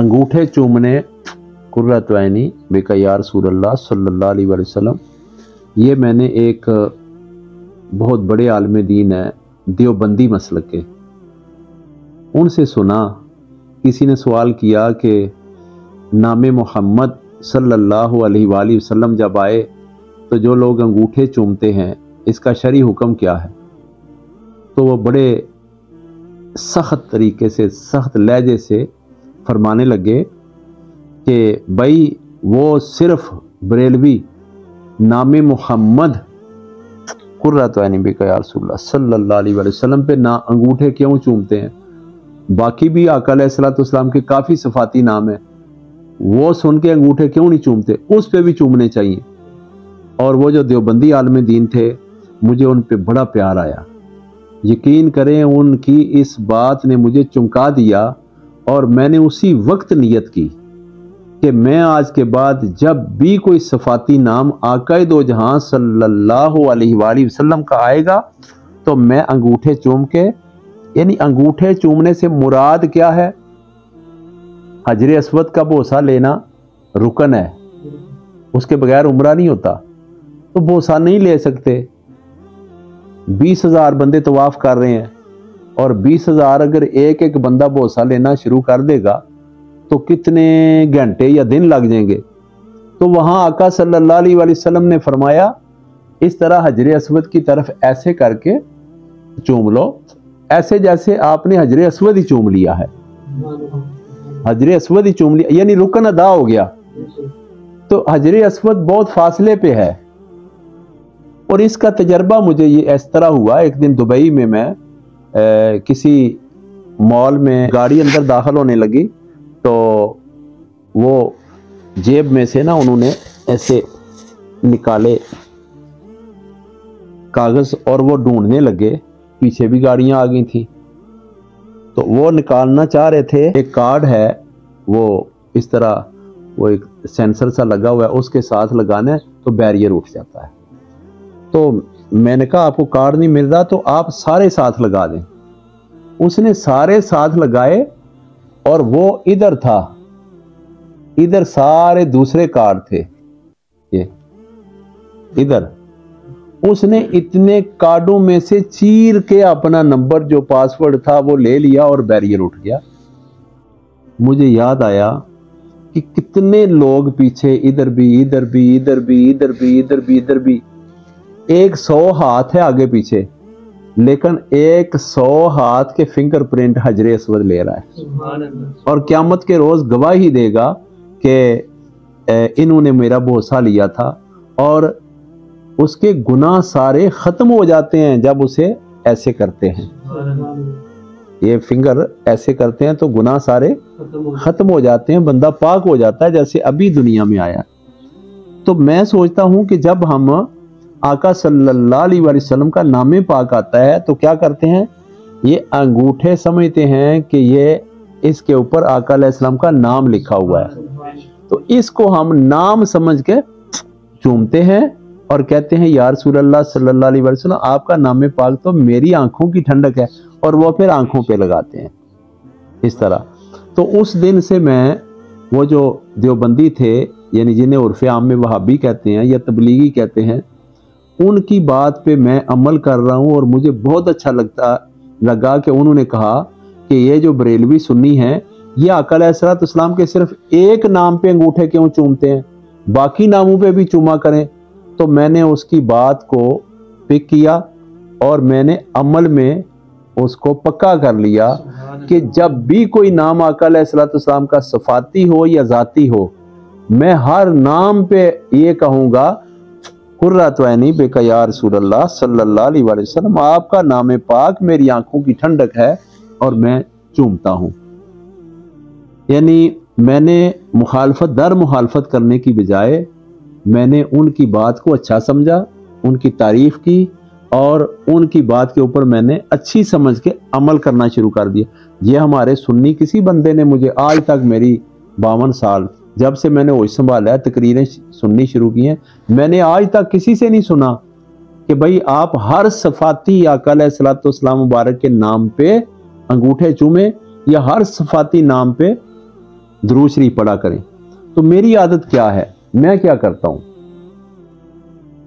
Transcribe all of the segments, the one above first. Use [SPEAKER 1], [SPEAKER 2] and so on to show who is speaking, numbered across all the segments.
[SPEAKER 1] अंगूठे चूमने कुर्रत ऐनी बेका या रसूलल्लाह सल्लल्लाहु अलैहि वसल्लम, ये मैंने एक बहुत बड़े आलिम दीन है देवबंदी मसलक के, उनसे सुना। किसी ने सवाल किया कि नाम मोहम्मद सल्लल्लाहु अलैहि वसल्लम जब आए तो जो लोग अंगूठे चूमते हैं इसका शरई हुक्म क्या है? तो वो बड़े सख्त तरीके से, सख्त लहजे से फरमाने लगे कि भाई वो सिर्फ बरेलवी नाम मोहम्मद कुर्रत ऐनी बिका या रसूलल्लाह सल्लल्लाहु अलैहि वसल्लम पे ना अंगूठे क्यों चूमते हैं, बाकी भी आका अलैहिस्सलाम के काफ़ी सिफाती नाम है, वो सुन के अंगूठे क्यों नहीं चूमते, उस पे भी चूमने चाहिए। और वो जो देवबंदी आलिम दीन थे, मुझे उन पे बड़ा प्यार आया। यकीन करें उनकी इस बात ने मुझे चौंका दिया और मैंने उसी वक्त नियत की कि मैं आज के बाद जब भी कोई सफाती नाम आकाए दो जहां सल्लल्लाहु अलैहि वसल्लम का आएगा तो मैं अंगूठे चूम के, यानी अंगूठे चूमने से मुराद क्या है? हजर अस्वद का बोसा लेना रुकन है, उसके बगैर उम्रा नहीं होता, तो बोसा नहीं ले सकते। 20,000 बंदे तवाफ कर रहे हैं और 20,000 अगर एक एक बंदा बोसा लेना शुरू कर देगा तो कितने घंटे या दिन लग जाएंगे। तो वहाँ आका सल्लल्लाहु अलैहि वसल्लम ने फरमाया इस तरह हजर अस्वद की तरफ ऐसे करके चूम लो, ऐसे जैसे आपने हजर अस्वद ही चूम लिया है, हजर अस्वद ही चूम लिया, यानी रुकन अदा हो गया। तो हजर अस्वद बहुत फासले पे है। और इसका तजर्बा मुझे ये इस तरह हुआ, एक दिन दुबई में मैं किसी मॉल में गाड़ी अंदर दाखिल होने लगी तो वो जेब में से ना उन्होंने ऐसे निकाले कागज़ और वो ढूंढने लगे, पीछे भी गाड़ियां आ गई थी, तो वो निकालना चाह रहे थे। एक कार्ड है वो इस तरह, वो एक सेंसर सा लगा हुआ है, उसके साथ लगाना है तो बैरियर उठ जाता है। तो मैंने कहा आपको कार्ड नहीं मिल रहा तो आप सारे साथ लगा दें। उसने सारे साथ लगाए और वो इधर था, इधर सारे दूसरे कार्ड थे, ये इधर। उसने इतने कार्डों में से चीर के अपना नंबर जो पासवर्ड था वो ले लिया और बैरियर उठ गया। मुझे याद आया कि कितने लोग पीछे, इधर भी, इधर भी, इधर भी, इधर भी, इधर भी, इधर भी, 100 हाथ है आगे पीछे, लेकिन 100 हाथ के फिंगरप्रिंट हजर अस्वद ले रहा है और क़यामत के रोज गवाही देगा कि इन्होंने मेरा बोसा लिया था। और उसके गुनाह सारे खत्म हो जाते हैं जब उसे ऐसे करते हैं, ये फिंगर ऐसे करते हैं तो गुनाह सारे खत्म हो जाते हैं, बंदा पाक हो जाता है जैसे अभी दुनिया में आया। तो मैं सोचता हूं कि जब हम आका सल्लल्लाहु अलैहि वसल्लम का नाम पाक आता है तो क्या करते हैं, ये अंगूठे समझते हैं कि ये इसके ऊपर आका अलैहिस्सलाम का नाम लिखा हुआ है, तो इसको हम नाम समझ के चूमते हैं और कहते हैं या रसूलल्लाह सल्लल्लाहु अलैहि वसल्लम आपका नाम पाक तो मेरी आंखों की ठंडक है, और वो फिर आंखों पे लगाते हैं इस तरह। तो उस दिन से मैं, वो जो देवबंदी थे यानी जिन्हें उर्फ़े आम में वहाबी कहते हैं या तबलीगी कहते हैं, उनकी बात पे मैं अमल कर रहा हूँ और मुझे बहुत अच्छा लगा कि उन्होंने कहा कि ये जो बरेलवी सुन्नी है ये आका अलैहिस्सलाम के सिर्फ एक नाम पे अंगूठे क्यों चूमते हैं, बाकी नामों पे भी चूमा करें। तो मैंने उसकी बात को पिक किया और मैंने अमल में उसको पक्का कर लिया कि जब भी कोई नाम आका अलैहिस्सलाम का सफाती हो या ज़ाती हो, मैं हर नाम पे ये कहूँगा कुर्रत ऐनी बिका या रसूलल्लाह सल्लल्लाहु अलैहि वसल्लम, आपका नाम पाक मेरी आंखों की ठंडक है और मैं चूमता हूँ। यानी मैंने मुखालफत दर मुखालफत करने की बजाय मैंने उनकी बात को अच्छा समझा, उनकी तारीफ की और उनकी बात के ऊपर मैंने अच्छी समझ के अमल करना शुरू कर दिया। ये हमारे सुन्नी किसी बंदे ने मुझे आज तक, मेरी 52 साल जब से मैंने होश संभाला है, तकरीरें सुननी शुरू की हैं, मैंने आज तक किसी से नहीं सुना कि भाई आप हर सफाती आका अलैहिस्सलाम मुबारक के नाम पे अंगूठे चूमे या हर सफाती नाम पे दुरूद शरीफ पढ़ा करें। तो मेरी आदत क्या है, मैं क्या करता हूँ,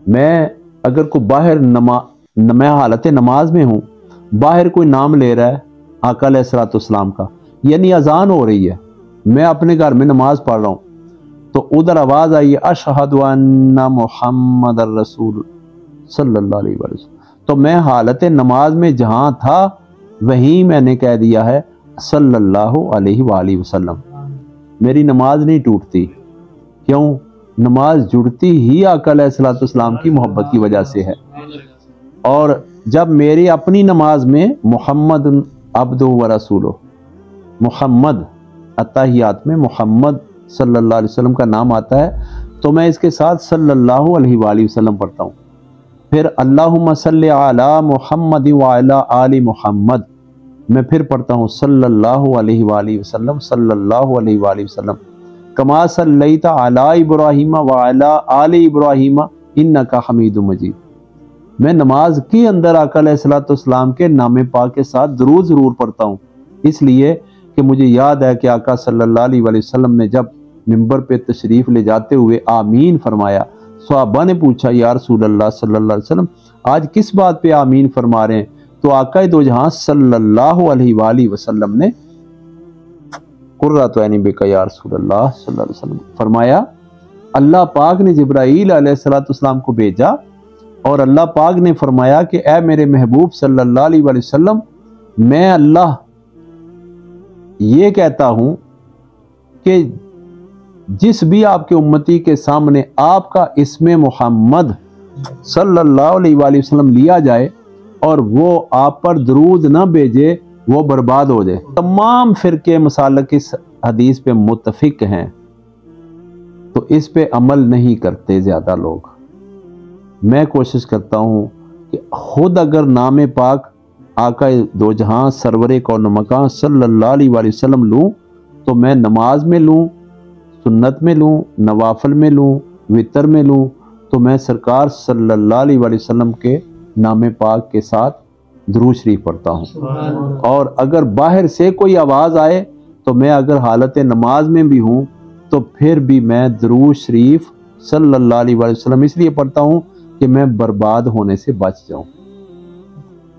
[SPEAKER 1] मैं अगर कोई बाहर मैं हालत नमाज में हूँ, बाहर कोई नाम ले रहा है आका अलैहिस्सलाम का, यानी अजान हो रही है, मैं अपने घर में नमाज पढ़ रहा हूँ, तो उधर आवाज़ आई है अशहदु अन्ना मुहम्मदर रसूल सल्लल्लाहु अलैहि वसल्लम, तो मैं हालत नमाज में जहाँ था वहीं मैंने कह दिया है सल्लल्लाहु अलैहि वसल्लम। मेरी नमाज नहीं टूटती। क्यों? नमाज जुड़ती ही आका अलैहिस्सलाम की मोहब्बत की वजह से है। और जब मेरी अपनी नमाज में मोहम्मद अब्दुहु व रसूलुहु, मोहम्मद अत्तहियात में मोहम्मद सल्लल्लाहु अलैहि वसल्लम का नाम आता है, तो मैं इसके साथ सल्लल्लाहु अलैहि वसल्लम पढ़ता हूँ। फिर अल्लाहुम्मा सल्लि अला मुहम्मद व अला आलि मुहम्मद, मैं फिर पढ़ता हूँ सल्लल्लाहु अलैहि वसल्लम सल्लल्लाहु अलैहि वसल्लम, कमा सल्लैता अला इब्राहीम व अला आलि इब्राहीम इन्नका हमीदुम मजीद। मैं नमाज के अंदर आका अलैहिस्सलाम के नाम पाक के साथ दुरूद ज़रूर पढ़ता हूँ, इसलिए कि मुझे याद है कि आका सल्लल्लाहु अलैहि वसल्लम ने जब मिंबर पे तशरीफ़ ले जाते हुए आमीन फरमाया, सहाबा ने पूछा या रसूलल्लाह सल्लल्लाहु अलैहि वसल्लम आज किस बात पे आमीन फरमा रहे हैं? तो आका दो जहां सल्लल्लाहु अलैहि वसल्लम ने कुर्रतु ऐनी बिका या रसूलल्लाह सल्लल्लाहु अलैहि वसल्लम फरमाया, अल्लाह पाक ने जिब्राईल अलैहिस्सलाम को भेजा और अल्लाह पाक ने फरमाया कि ऐ मेरे महबूब सल्लल्लाहु अलैहि वसल्लम, मैं अल्लाह ये कहता हूं कि जिस भी आपके उम्मती के सामने आपका इसमें मोहम्मद सल्लल्लाहु अलैहि वसल्लम लिया जाए और वो आप पर दरूद ना भेजे, वो बर्बाद हो जाए। तमाम फिरके मसालक इस हदीस पे मुत्तफिक हैं, तो इस पे अमल नहीं करते ज़्यादा लोग। मैं कोशिश करता हूँ कि खुद अगर नाम पाक आका दो जहां सरवरे कौन मकान सल्लल्लाहु अलैहि वसल्लम लूँ, तो मैं नमाज में लूँ, सुन्नत में लूँ, नवाफल में लूँ, वितर में लूँ, तो मैं सरकार सल्लल्लाहु अलैहि वसल्लम के नाम पाक के साथ दुरूद शरीफ पढ़ता हूँ। और अगर बाहर से कोई आवाज़ आए तो मैं अगर हालत नमाज में भी हूँ तो फिर भी मैं दुरूद शरीफ सल्लल्लाहु अलैहि वसल्लम इसलिए पढ़ता हूँ कि मैं बर्बाद होने से बच जाऊँ।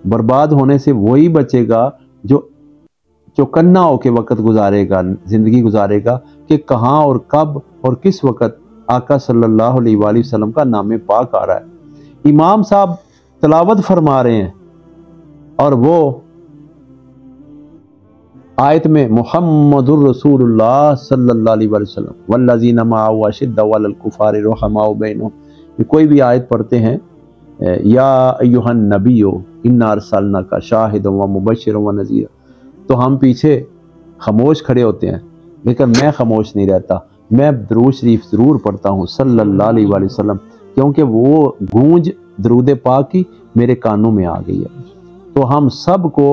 [SPEAKER 1] बर्बाद होने से वही बचेगा जो चौकन्ना होके वक़्त गुजारेगा, ज़िंदगी गुजारेगा कि कहाँ और कब और किस वक़्त आका सल्लल्लाहु अलैहि वसल्लम का नाम पाक आ रहा है। इमाम साहब तलावत फरमा रहे हैं और वो आयत में मुहम्मदुर रसूलुल्लाह सल्लल्लाहु अलैहि वसल्लम वल्लज़ीना मअहु अशिद्दउ अलल कुफ़ारि रुहमाउ बैनहुम, कोई भी आयत पढ़ते हैं या अय्युहन नबियो इन्ना अरसलनाका शाहिदन व मुबश्शिरन व नज़ीरा, तो हम पीछे खामोश खड़े होते हैं, लेकिन मैं खामोश नहीं रहता। मैं दुरूद शरीफ ज़रूर पढ़ता हूँ सल्लल्लाहु अलैहि वसल्लम, क्योंकि वो गूंज दुरूद पाक की मेरे कानों में आ गई है। तो हम सब को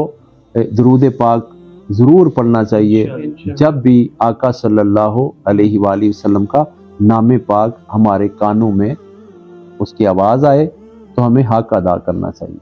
[SPEAKER 1] दुरूद पाक ज़रूर पढ़ना चाहिए जब भी आका सल्लल्लाहु अलैहि वसल्लम का नाम पाक हमारे कानों में उसकी आवाज़ आए, तो हमें हक अदा करना चाहिए।